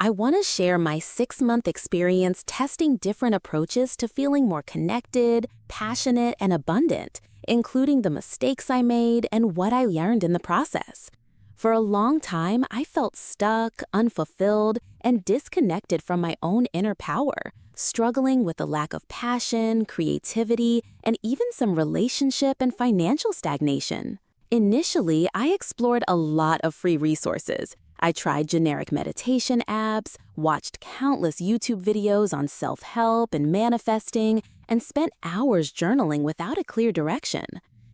I want to share my 6-month experience testing different approaches to feeling more connected, passionate, and abundant, including the mistakes I made and what I learned in the process. For a long time, I felt stuck, unfulfilled, and disconnected from my own inner power, struggling with a lack of passion, creativity, and even some relationship and financial stagnation. Initially, I explored a lot of free resources. I tried generic meditation apps, watched countless YouTube videos on self-help and manifesting, and spent hours journaling without a clear direction.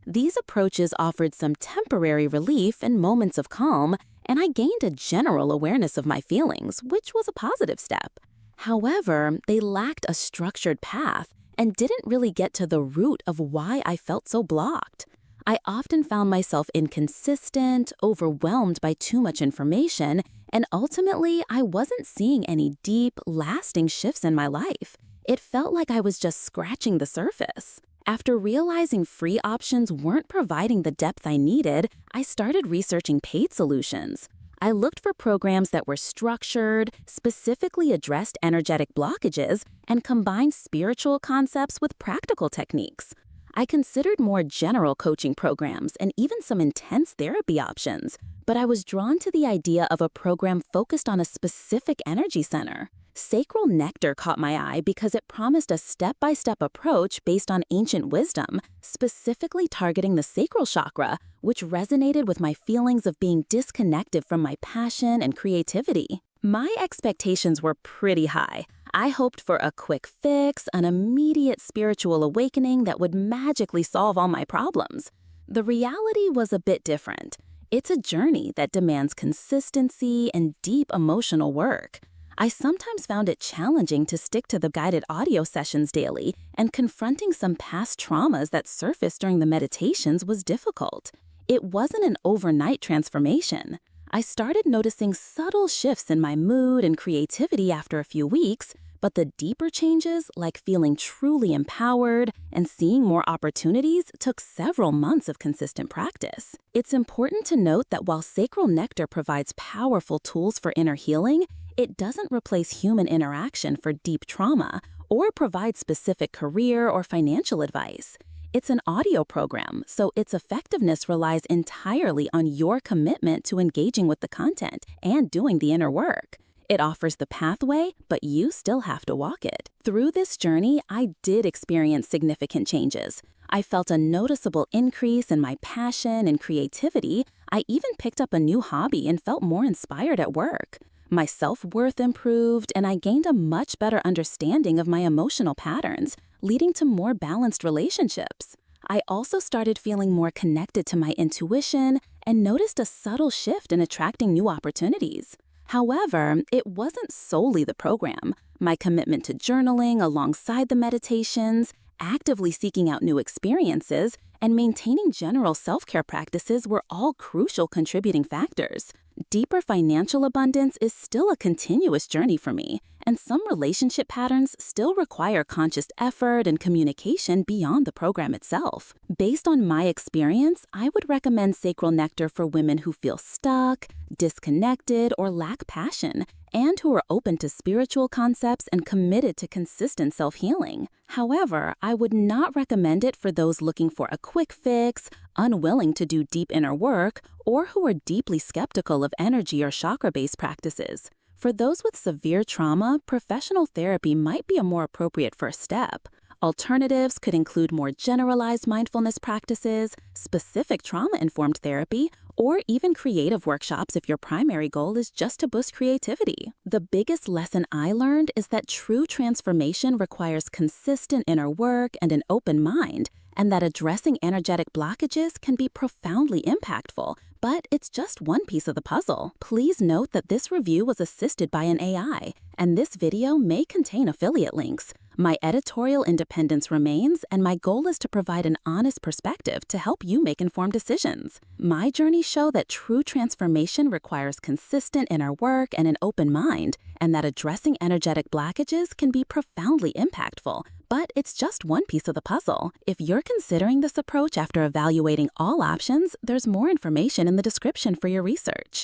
These approaches offered some temporary relief and moments of calm, and I gained a general awareness of my feelings, which was a positive step. However, they lacked a structured path and didn't really get to the root of why I felt so blocked. I often found myself inconsistent, overwhelmed by too much information, and ultimately, I wasn't seeing any deep, lasting shifts in my life. It felt like I was just scratching the surface. After realizing free options weren't providing the depth I needed, I started researching paid solutions. I looked for programs that were structured, specifically addressed energetic blockages, and combined spiritual concepts with practical techniques. I considered more general coaching programs and even some intense therapy options, but I was drawn to the idea of a program focused on a specific energy center. Sacral Nectar caught my eye because it promised a step-by-step approach based on ancient wisdom, specifically targeting the sacral chakra, which resonated with my feelings of being disconnected from my passion and creativity. My expectations were pretty high. I hoped for a quick fix, an immediate spiritual awakening that would magically solve all my problems. The reality was a bit different. It's a journey that demands consistency and deep emotional work. I sometimes found it challenging to stick to the guided audio sessions daily, and confronting some past traumas that surfaced during the meditations was difficult. It wasn't an overnight transformation. I started noticing subtle shifts in my mood and creativity after a few weeks, but the deeper changes, like feeling truly empowered and seeing more opportunities, took several months of consistent practice. It's important to note that while Sacral Nectar provides powerful tools for inner healing, it doesn't replace human interaction for deep trauma or provide specific career or financial advice. It's an audio program, so its effectiveness relies entirely on your commitment to engaging with the content and doing the inner work. It offers the pathway, but you still have to walk it. Through this journey, I did experience significant changes. I felt a noticeable increase in my passion and creativity. I even picked up a new hobby and felt more inspired at work. My self-worth improved, and I gained a much better understanding of my emotional patterns, leading to more balanced relationships. I also started feeling more connected to my intuition and noticed a subtle shift in attracting new opportunities. However, it wasn't solely the program. My commitment to journaling alongside the meditations, actively seeking out new experiences, and maintaining general self-care practices were all crucial contributing factors. Deeper financial abundance is still a continuous journey for me, and some relationship patterns still require conscious effort and communication beyond the program itself. Based on my experience, I would recommend Sacral Nectar for women who feel stuck, disconnected, or lack passion, and who are open to spiritual concepts and committed to consistent self-healing. However, I would not recommend it for those looking for a quick fix, unwilling to do deep inner work, or who are deeply skeptical of energy or chakra-based practices. For those with severe trauma, professional therapy might be a more appropriate first step. Alternatives could include more generalized mindfulness practices, specific trauma-informed therapy, or even creative workshops if your primary goal is just to boost creativity. The biggest lesson I learned is that true transformation requires consistent inner work and an open mind, and that addressing energetic blockages can be profoundly impactful, but it's just one piece of the puzzle. Please note that this review was assisted by an AI, and this video may contain affiliate links. My editorial independence remains, and my goal is to provide an honest perspective to help you make informed decisions. My journeys show that true transformation requires consistent inner work and an open mind, and that addressing energetic blockages can be profoundly impactful. But it's just one piece of the puzzle. If you're considering this approach after evaluating all options, there's more information in the description for your research.